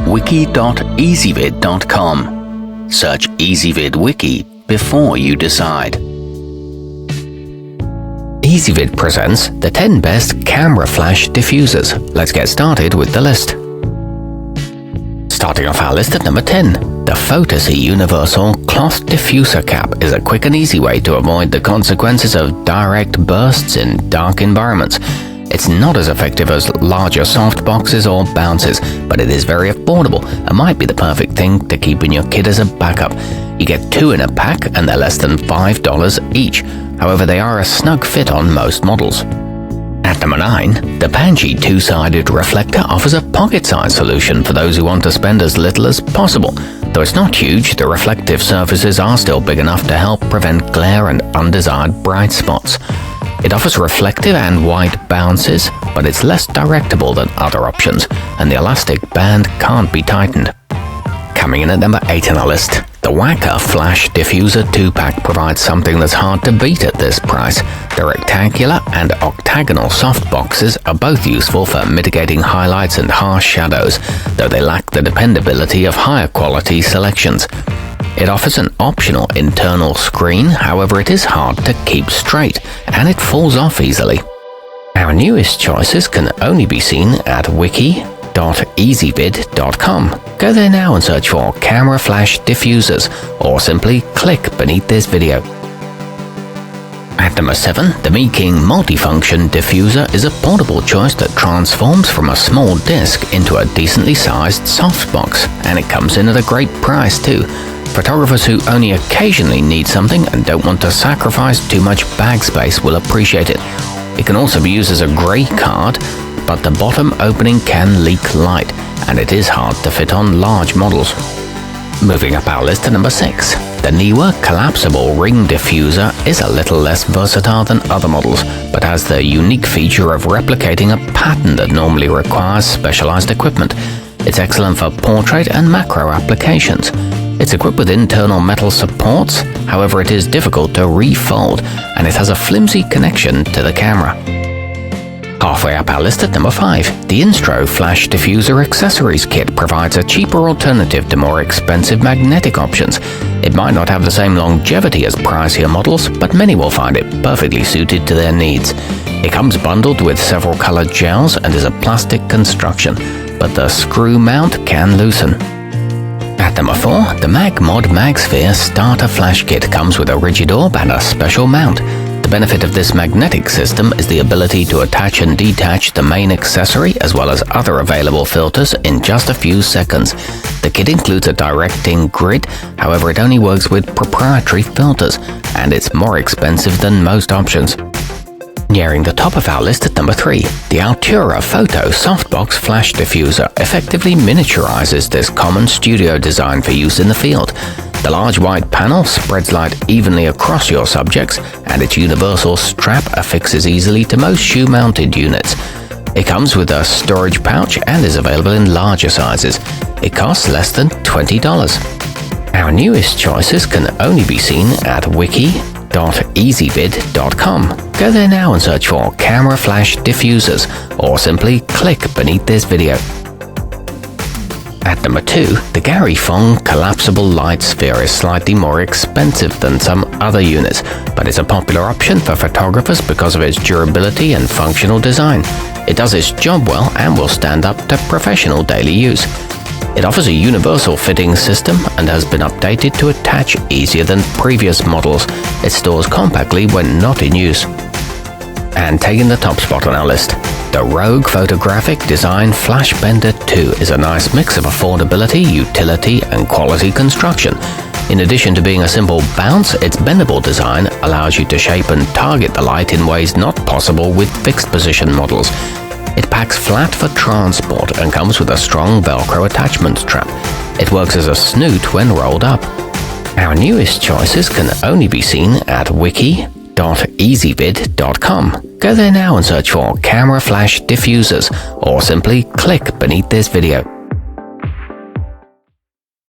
wiki.ezvid.com. Search Ezvid Wiki before you decide. Ezvid presents the 10 best camera flash diffusers. Let's get started with the list. Starting off our list at number 10, the fotasy universal cloth diffuser cap is a quick and easy way to avoid the consequences of direct bursts in dark environments. It's not as effective as larger softboxes or bounces, but it is very affordable and might be the perfect thing to keep in your kit as a backup. You get 2 in a pack and they're less than $5 each. However, they are a snug fit on most models. At number 9, the Panshi 2-sided reflector offers a pocket-sized solution for those who want to spend as little as possible. Though it's not huge, the reflective surfaces are still big enough to help prevent glare and undesired bright spots. It offers reflective and white bounces, but it's less directable than other options, and the elastic band can't be tightened. Coming in at number 8 on our list, the Waka Flash Diffuser 2-pack provides something that's hard to beat at this price. The rectangular and octagonal softboxes are both useful for mitigating highlights and harsh shadows, though they lack the dependability of higher quality selections. It offers an optional internal screen, however it is hard to keep straight, and it falls off easily. Our newest choices can only be seen at wiki.ezvid.com. Go there now and search for camera flash diffusers, or simply click beneath this video. At number 7, the Meking multifunction diffuser is a portable choice that transforms from a small disc into a decently sized softbox, and it comes in at a great price too. Photographers who only occasionally need something and don't want to sacrifice too much bag space will appreciate it. It can also be used as a grey card, but the bottom opening can leak light, and it is hard to fit on large models. Moving up our list to number 6, the neewer collapsible ring diffuser is a little less versatile than other models, but has the unique feature of replicating a pattern that normally requires specialized equipment. It's excellent for portrait and macro applications. It's equipped with internal metal supports, however it is difficult to refold, and it has a flimsy connection to the camera. Halfway up our list at number 5, the insstro flash diffuser accessories kit provides a cheaper alternative to more expensive magnetic options. It might not have the same longevity as pricier models, but many will find it perfectly suited to their needs. It comes bundled with several colored gels and is a plastic construction, but the screw mount can loosen. At number 4, the magmod magsphere starter flash kit comes with a rigid orb and a special mount. The benefit of this magnetic system is the ability to attach and detach the main accessory as well as other available filters in just a few seconds. The kit includes a directing grid, however it only works with proprietary filters, and it's more expensive than most options. Nearing the top of our list at number 3, the Altura Photo Softbox Flash Diffuser effectively miniaturizes this common studio design for use in the field. The large white panel spreads light evenly across your subjects, and its universal strap affixes easily to most shoe-mounted units. It comes with a storage pouch and is available in larger sizes. It costs less than $20. Our newest choices can only be seen at wiki.ezvid.com. Go there now and search for camera flash diffusers, or simply click beneath this video. At number 2, the Fong collapsible light sphere is slightly more expensive than some other units, but it's a popular option for photographers because of its durability and functional design. It does its job well and will stand up to professional daily use. It offers a universal fitting system and has been updated to attach easier than previous models. It stores compactly when not in use. And taking the top spot on our list, the Rogue Photographic Design Flashbender 2 is a nice mix of affordability, utility, and quality construction. In addition to being a simple bounce, its bendable design allows you to shape and target the light in ways not possible with fixed position models. It packs flat for transport and comes with a strong Velcro attachment strap. It works as a snoot when rolled up. Our newest choices can only be seen at wiki.ezvid.com. Go there now and search for camera flash diffusers, or simply click beneath this video.